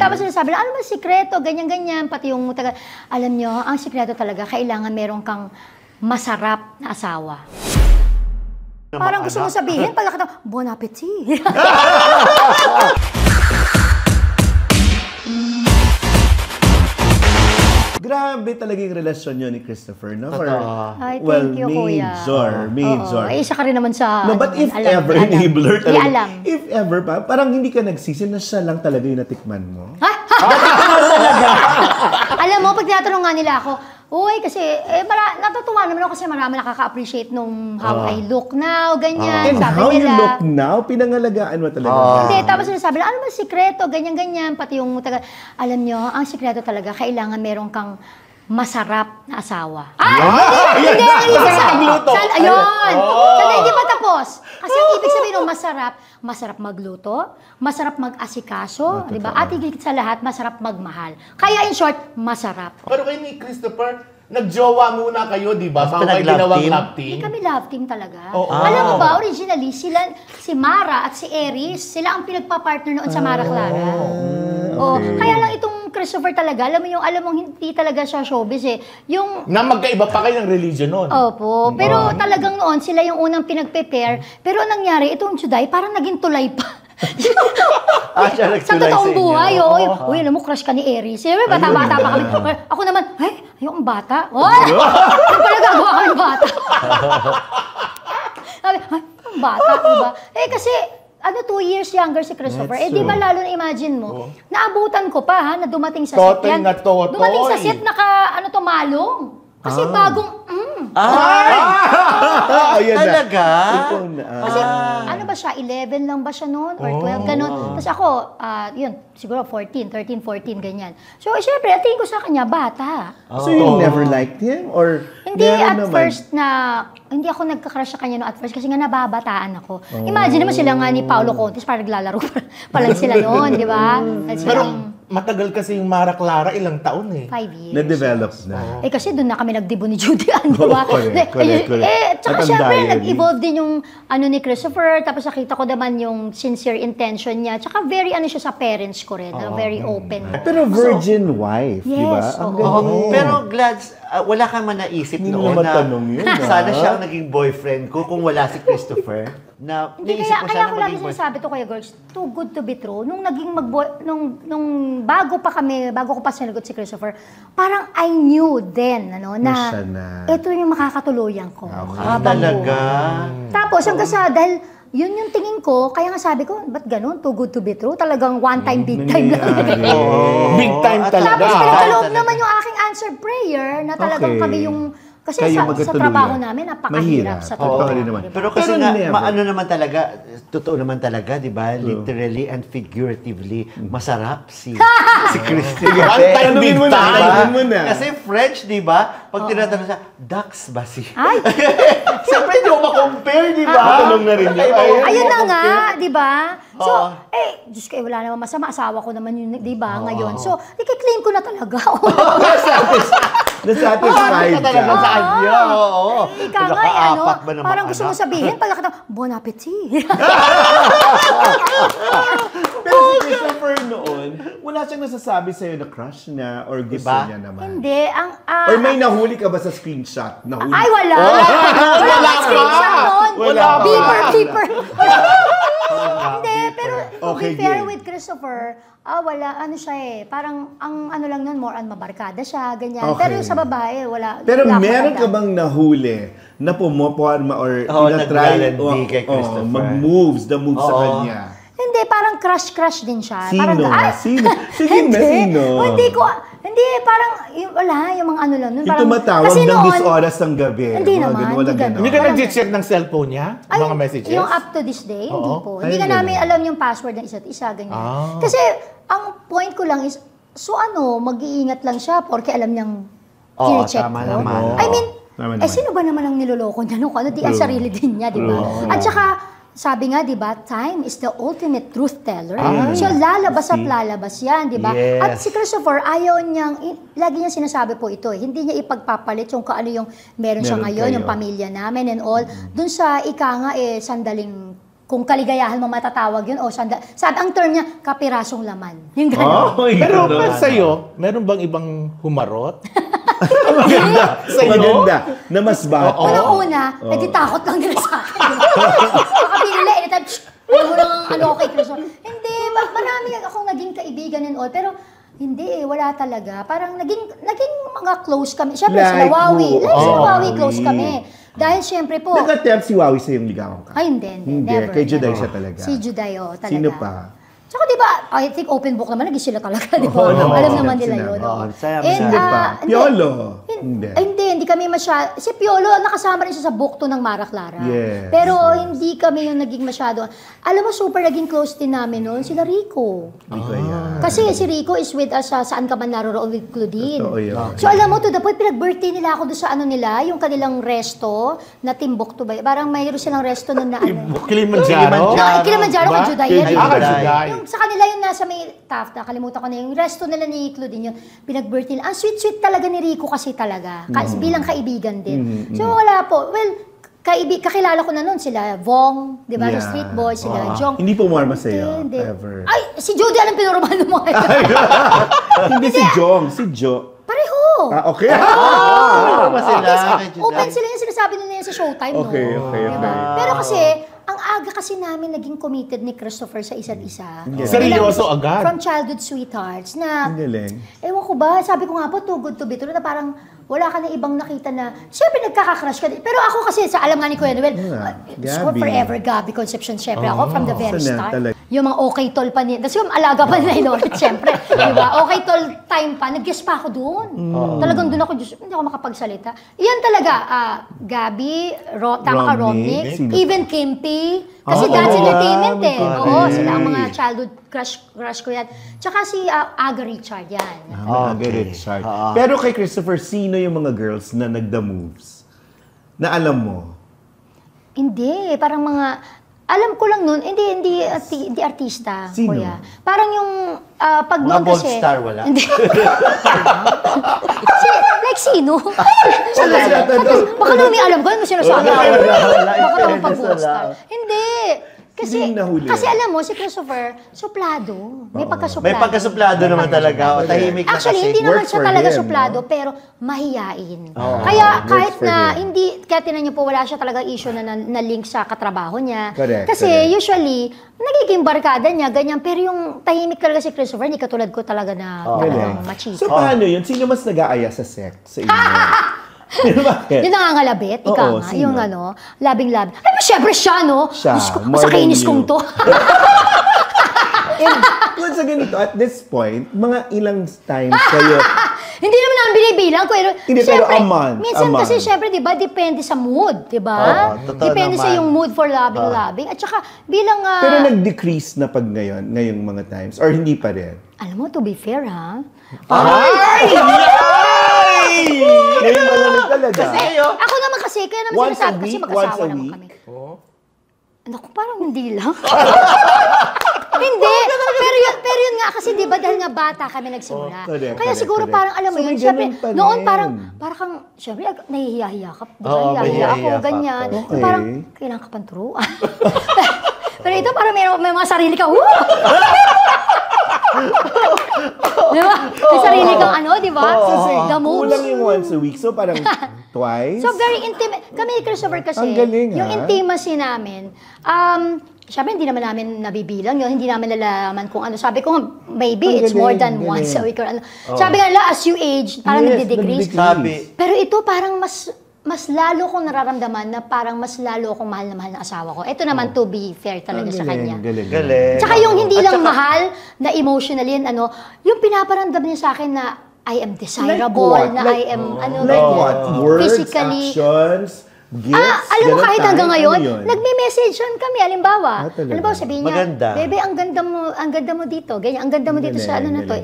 tapos sinasabi lang, ano ba sikreto, ganyan-ganyan, pati yung taga, alam nyo, ang sikreto talaga, kailangan meron kang masarap na asawa. Parang gusto mo sabihin, pagkakataon, bon appetit. Grabe talaga yung relasyon nyo ni Christopher, no? Ay, thank you, kuya. Major. Ay, isa ka rin naman sa... No, but if alam, ever, enabler talaga. Di alam. If ever pa, parang hindi ka nagsisi na siya lang talaga yung natikman mo. Alam mo, pag tinatanong nga nila ako, uy, kasi, natutuwa naman ako kasi marami nakaka-appreciate nung how I look now, ganyan. And sabi how nila, you look now, pinangalagaan mo talaga. Hindi, tapos sinasabi lang, ano ba sikreto, ganyan-ganyan, pati yung taga, alam nyo, ang sikreto talaga, kailangan meron kang masarap na asawa. Hindi, ayun! Sana hindi pa tapos. Kasi ang ibig sabihin ng masarap magluto, masarap mag-asikaso, di ba? At higit sa lahat, masarap magmahal. Kaya in short, masarap. Pero kayo ni Christopher, nagjowa muna kayo, di ba? Bago kayo ginawang love team. Hindi kami love team talaga. Alam mo ba, originally, si Mara at si Aries, sila ang pinagpa-partner noon sa Mara Clara. Kaya lang itong Christopher talaga, alam mo hindi talaga siya showbiz eh. Yung... Na magkaiba pa kayo ng religion noon. Opo. Pero talagang noon, sila yung unang pinag-prepare. Pero nangyari, itong Juday, parang naging tulay pa. Sa totoong buhay, uy, alam mo, crush ka ni Aries. Siyempre, bata-bata pa kami. Ako naman, ayokong bata. Ano pala gagawa kami bata? Sabi, ang bata, diba? Kasi, 2 years younger si Christopher. Di ba lalo na imagine mo, naabutan ko pa na dumating sa set yan. Dumating sa set malong. Kasi bagong, Talaga? Kasi ano ba siya, 11 lang ba siya noon? Or 12, ganun. Tapos ako, yun, siguro 13, 14, ganyan. So, syempre, tingin ko sa kanya, bata. So you never liked him? Or hindi at first hindi ako nagka-crush sa kanya no at first kasi nga nababataan ako. Imagine naman sila nga ni Paolo Contis, parang naglalaro pa lang sila noon, di ba? Pero matagal kasi yung Mara Clara, ilang taon eh. 5 years. Na-develop na. Kasi doon na kami nagdibo ni Judy Ann, di ba? Correct. Tsaka syempre, nag-evolve din yung ni Christopher, tapos nakita ko naman yung sincere intention niya. Tsaka very siya sa parents ko rin, very open. Pero virgin wife, di ba? Yes. Pero Glads, wala kang man naisip noon na sana siya ang naging boyfriend ko kung wala si Christopher. Na hindi kaya ko lagi sinasabi to Kuya Gorgs, too good to be true. Nung nung bago ko pa sinagot si Christopher, parang I knew then na ito yung makakatuluyan ko. Talaga. Tapos hanggang sa dahil yun yung tingin ko, kaya nga sabi ko, ba't ganun? Too good to be true? Talagang one time, big time lang. Big time talaga. Tapos pinagkaloob naman yung aking answered prayer na talagang kami yung... Kasi sa trabaho namin, napakahirap sa totoo. Pero kasi nga, naman talaga, totoo naman talaga, di ba? Literally and figuratively, masarap si Christy. One time, big time. Kasi French, di ba? Pag tinatanong siya, ducks ba si... Ay! Siyempre, hindi mo ma-compare, di ba? Tanong na rin yun. Ayun na nga, di ba? So, Diyos ko, wala naman masama. Asawa ko naman yun, di ba? Ngayon. So, i-claim ko na talaga. Nasatisfied ka. Ika nga, parang gusto mo sabihin, pagkakataon, bon appetit. Pero si Christopher noon, wala siyang nasasabi sa'yo na crush niya or gusto niya naman. Hindi, or may nahuli ka ba sa screenshot? Ay, wala. Wala ba screenshot noon? Beeper. Hindi, pero to be fair with Christopher, wala, siya parang, ang lang nun, more on mabarkada siya, ganyan. Okay. Pero yung sa babae, wala. Pero meron ka bang nahuli na pumoporma or tinatry mag-moves, the moves sa kanya? Hindi, parang crush din siya. Sino? Sino? Hindi, parang, wala, yung mga lang nun. Yung tumatawag ng dis-oras ng gabi. Hindi naman, hindi ka nag-check ng cellphone niya? Mga messages? Yung up to this day, hindi po. Hindi ka namin alam yung password ng isa't isa, ganyan. Kasi, ang point ko lang is, mag-iingat lang siya porque alam niyang kine-check ko. I mean, sino ba naman ang niloloko niya? Di ang sarili din niya, di ba? At saka, sabi nga, di ba, time is the ultimate truth teller. So, lalabas at lalabas yan, di ba? Yes. At si Christopher, ayaw niyang, lagi niya sinasabi po ito, hindi niya ipagpapalit yung kaano yung meron siya ngayon, yung pamilya namin and all. Dun sa ika nga, sandaling kung kaligayahan mo matatawag yun, o sabi, ang term niya, kapirasong laman. Yung gano'n. Pero sa'yo, meron bang ibang humarot? Maganda. Maganda. Na mas bata. Una, nagtitakot lang nila sa akin. Baka binila, anytime, alam mo nang ano kay Christopher. Hindi, marami akong naging kaibigan and all, pero hindi wala talaga. Parang naging mga close kami. Siyempre, sila Wawi. Sila Wawi, close kami. Dahil siyempre po... Nag-attempt si Wawi sa yung ligawan ka? Ay, hindi. Never. Kay Juday siya talaga. Si Juday, talaga. Sino pa? Tsaka diba, I think open book naman, naging sila talaga, diba? Alam naman nila yun. Sino pa? Piolo? Hindi kami masyado. Si Piolo, nakasama rin siya sa book 2 ng Mara Clara. Yes, pero hindi kami yung naging masyado. Alam mo, super naging close din namin noon, sila Rico. Kasi si Rico is with us sa Saan Ka Man Naroroon with Claudine. So alam mo, to the point, pinag-birthday nila ako doon sa ano nila, yung kanilang resto na Timbuktu ba? Parang mayroon silang resto nun na ano. Kilimanjaro? Kilimanjaro kay Juday. Juday. Yung sa kanila yung nasa may Taft, nakalimutan ko na yung resto nila ni Claudine yun. Pinag-birthday nila. Ang sweet-sweet talaga ni Rico kasi talaga. Bilang kaibigan din. So wala po. Well, kakilala ko na nun sila Vong, di ba? The Street Boys, sila Jong. Hindi pumarma sa'yo? Ever? Ay, si Judy, anong pinurumahan mo mga Hindi si Jong, si Jo. Pareho! Okay. Open sila yung sinasabi nila yun sa Showtime, no? Okay. Pero kasi, ang aga kasi namin naging committed ni Christopher sa isa't isa. Seryoso agad? From childhood sweethearts na, galing. ewan ko ba, sabi ko nga po, too good to be true, na parang wala ka na ibang nakita na, siyempre nagkaka-crush ka din. Pero ako kasi, sa alam nga ni Kuya Noel, forever Gabby Concepcion, siyempre ako from the very start. Yung mga okay tol pa niya, tapos yung alaga pa nila Inorit, siyempre. Diba? Okay tol time pa, nag-guess pa ako doon. Talagang doon ako, hindi ako makapagsalita. Iyan talaga, Gabby, tama ka, Romnick, even Kimpy, kasi that's entertainment eh. Oo, sila ang mga childhood crush ko yan. Tsaka si Aga Richard yan. Aga Richard. Pero kay Christopher, sino yung mga girls na nagda moves? Na alam mo? Hindi, parang mga... Alam ko lang nun, hindi artista, Sino? Kuya. Parang yung pag mga noon bold kasi... star, wala? Hindi. Like sino? Baka naman may alam ko, ano sinasabi? Baka naman pag bold star. Hindi. Kasi alam mo, si Christopher, suplado. May pagkasuplado. May pagkasuplado naman talaga. Tahimik na kasi. Actually, hindi naman siya talaga suplado, pero mahiyain. Kaya kahit na kaya tinan niyo po, wala siya talaga issue na link sa katrabaho niya. Kasi usually, nagiging barkada niya, ganyan. Pero yung tahimik talaga si Christopher, hindi katulad ko talaga na talagang machista. So paano yun? Sino mas nag-aaya sa sex sa inyo? Yung nangangalabit, ika nga, yung labing-labing. Ay, syempre siya, no? Siya, sa kainis kong to. And kung sa ganito, at this point, mga ilang times kayo... Hindi naman namin binibilang. Hindi, pero a month. Minsan kasi, syempre, di ba, depende sa mood, di ba? Depende sa yung mood for loving. At saka, bilang... Pero nag-decrease na pag ngayong mga times? Or hindi pa rin? Alam mo, to be fair, ha? Ngayon malamig talaga. Ako naman kasi, kaya naman sinasabi kasi mag-asawa naman kami. Naku, parang hindi lang. Hindi. Pero yun nga kasi, di ba, dahil nga bata kami nagsimula. Kaya siguro parang, alam mo yun, syempre, noon parang syempre, nahihiya-hiya ka. Nahihiya ako, ganyan. Parang, kailangan ka pang turuan. Pero ito, parang may mga sarili ka, di ba? May sarili kang di ba? The moves. Kulang yung once a week. So parang twice? So very intimate. Kami ni Christopher kasi, yung intimacy namin, syempre hindi naman namin nabibilang yun. Hindi namin nalalaman kung ano. Sabi ko, maybe it's more than once a week or ano. Sabi nga nila, as you age, parang nagde-decrease. Pero ito parang mas lalo kong nararamdaman na parang mas lalo akong mahal na asawa ko. Ito naman to be fair talaga sa kanya. Galing. Tsaka yung hindi lang mahal na emotionally, yung pinaparamdam niya sa akin na I am desirable, I am words, physically, actions, gifts. Alam mo kahit hanggang ngayon, nagme-message kami, halimbawa sabihin niya, maganda. Bebe, ang ganda mo dito, ganyan, ang ganda mo dito sa na to.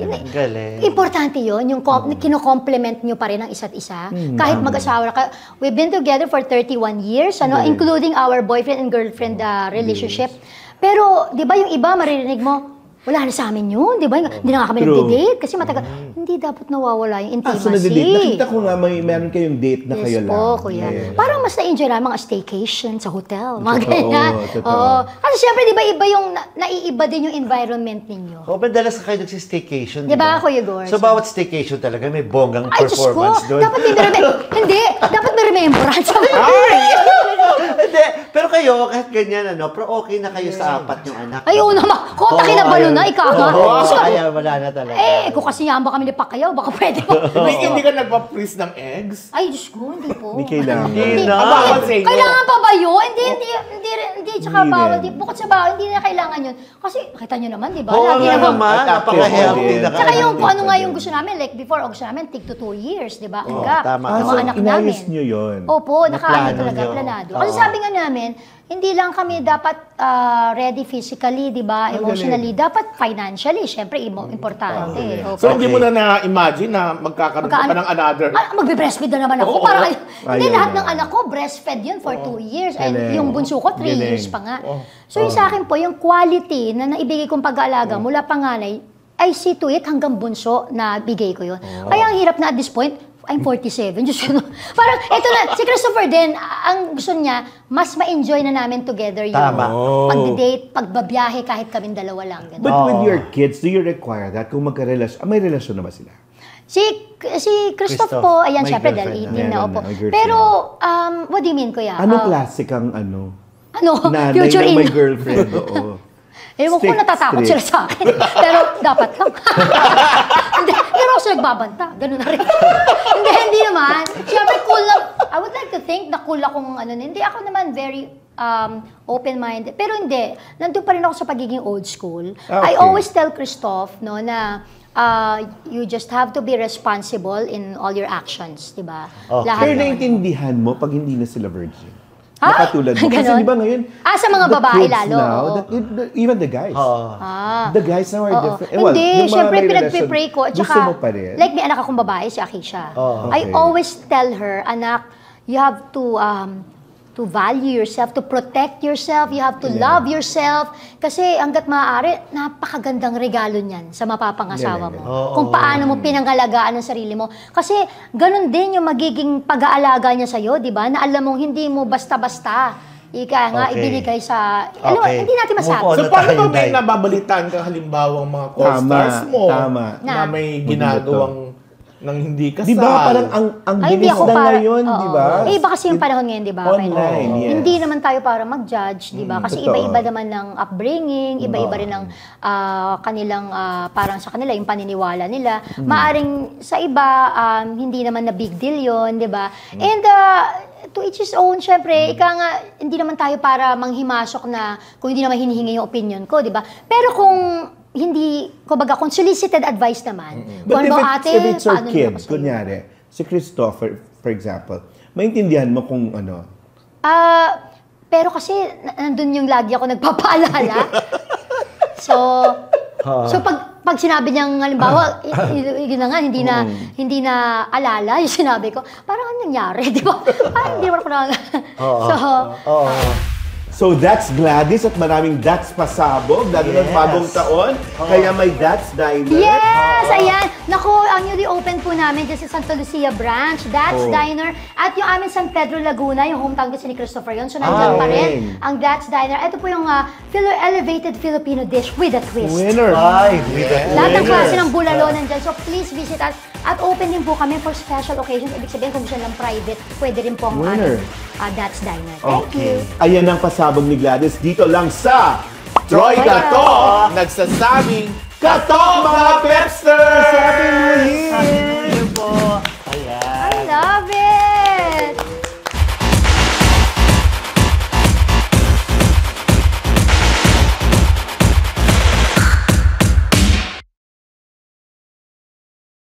Importante yun, yung kino-compliment nyo pa rin ang isa't isa. Kahit mag-asawa ka. We've been together for 31 years, including our boyfriend and girlfriend relationship. Pero, di ba yung iba, maririnig mo, wala na sa amin yun, di ba? Hindi na nga kami nag-date kasi matagal. Hindi dapat nawawala yung intimacy. So nag-date. Nakita ko nga meron kayong date na kayo lang. Yes po, kuya. Parang mas na-enjoy lang mga staycation sa hotel, mga ganyan. Kasi syempre, di ba, iba yung, naiiba din yung environment ninyo. Madalas kayo nagsistaycation, di ba, Kuya Gor? So, bawat staycation talaga may bonggang performance doon. Dapat may remembrance. Hindi, pero kayo, kahit ganyan, pero okay na kayo sa 4 yung anak. Ay, oo naman. Kota kinabalo na, ikaw nga. Kaya wala na talaga. Kung kasi yaman ba kami ni Pacquiao, baka pwede mo. Hindi ka nagpa-freeze ng eggs? Ay, Diyos ko, hindi po. Hindi kailangan. Kailangan pa ba yun? Hindi, tsaka bawal. Bukod sa bawal, hindi na kailangan yun. Kasi, nakita nyo naman, di ba? Oo naman, napaka-healthy na. Tsaka yung kung ano nga yung gusto namin, like before, gusto namin, take to 2 years, di ba? Hanggang, yung mga anak namin. Inayos nyo yun? Opo, nakaano talaga, planado. Kasi sabi nga namin, hindi lang kami dapat ready physically, di ba? Emotionally, dapat financially, syempre, importante. So, hindi mo na na-imagine na magkakaroon pa ng another? Magbe-breastfeed na naman ako. Hindi lahat ng anak ko, breastfed yun for 2 years. And yung bunso ko, 3 years pa nga. So, yung sa akin po, yung quality na naibigay kong pag-aalaga mula panganay, I see to it hanggang bunso na bigay ko yun. Kaya ang hirap na at this point, I'm 47. Diyos ko. Parang, ito na, si Christopher din, ang gusto niya, mas ma-enjoy na namin together yung pag-date, pagbabiyahe, kahit kaming dalawa lang. Ganun. But with your kids, do you require that? Kung magka-relasyon, may relasyon na ba sila? Si Christoph po, ayan, syempre, dahil 18 na opo. Pero, what do you mean, kuya? Anong klase kang nanay future na may girlfriend? Oo. Ewan ko, natatakot sila sa akin. Pero dapat lang. Pero ako sila nagbabanta. Ganun na rin. Hindi naman. Siyempre, cool lang. I would like to think na cool akong Hindi ako naman very open-minded. Pero hindi. Nandun pa rin ako sa pagiging old school. I always tell Christoph na you just have to be responsible in all your actions. Diba? Pero naintindihan mo pag hindi na sila virgin? Nakatulad mo. Kasi di ba ngayon, sa mga babae lalo. Now, even the guys. The guys now are different. Hindi, syempre pinagpipray ko. At gusto mo pa rin. Like may anak akong babae, si Akisha. I always tell her, anak, you have to value yourself, to protect yourself, you have to love yourself. Kasi hanggat maaari, napakagandang regalo niyan sa mapapangasawa mo. Kung paano mo pinangalagaan ang sarili mo. Kasi ganun din yung magiging pag-aalaga niya sa'yo, di ba? Na alam mong hindi mo basta-basta ibinigay sa... Alam mo, hindi natin masabi. So, paano ba may nababalitaan ka halimbawa mga co-stars mo na may ginagawang nang hindi kasal? Di ba parang ang bilis na ngayon, di ba? Iba kasi yung panahon ngayon, di ba? Online, yes. Hindi naman tayo para mag-judge, di ba? Kasi iba-iba naman ng upbringing, iba-iba rin ng kanilang, parang sa kanila, yung paniniwala nila. Maaring sa iba, hindi naman na big deal yun, di ba? And to each his own, syempre, hindi naman tayo para manghimasok na kung hindi naman hinihingi yung opinion ko, di ba? Pero kung hindi, kumbaga, kung solicited advice naman. But if it's your kid, kunyari, si Christopher, for example, maintindihan mo kung ano? Pero kasi, nandun yung lagi ako nagpapaalala. So pag sinabi niyang, halimbawa, yun na nga, hindi na alala yung sinabi ko, parang anong nangyari, di ba? Parang hindi naman ako na... So that's Gladys at maraming That's Pasabog, lalo ng bagong taon. Kaya may That's Diner. Yes! Ayan! Naku, ang newly open po namin dyan sa Santa Lucia branch, That's Diner. At yung amin San Pedro Laguna, yung hometown kasi ni Christopher yun. So nandiyan pa rin ang That's Diner. Ito po yung elevated Filipino dish with a twist. Winner! Lahat ng klase ng bulalo nandyan. So please visit us. At open din po kami for special occasions. Ibig sabihin kung gusto lang private, pwede rin po ang That's Diner. Thank you. Ayan ang pasabog ni Gladys dito lang sa Troy Katok! Nagsasabing, Katok mga Pepsters!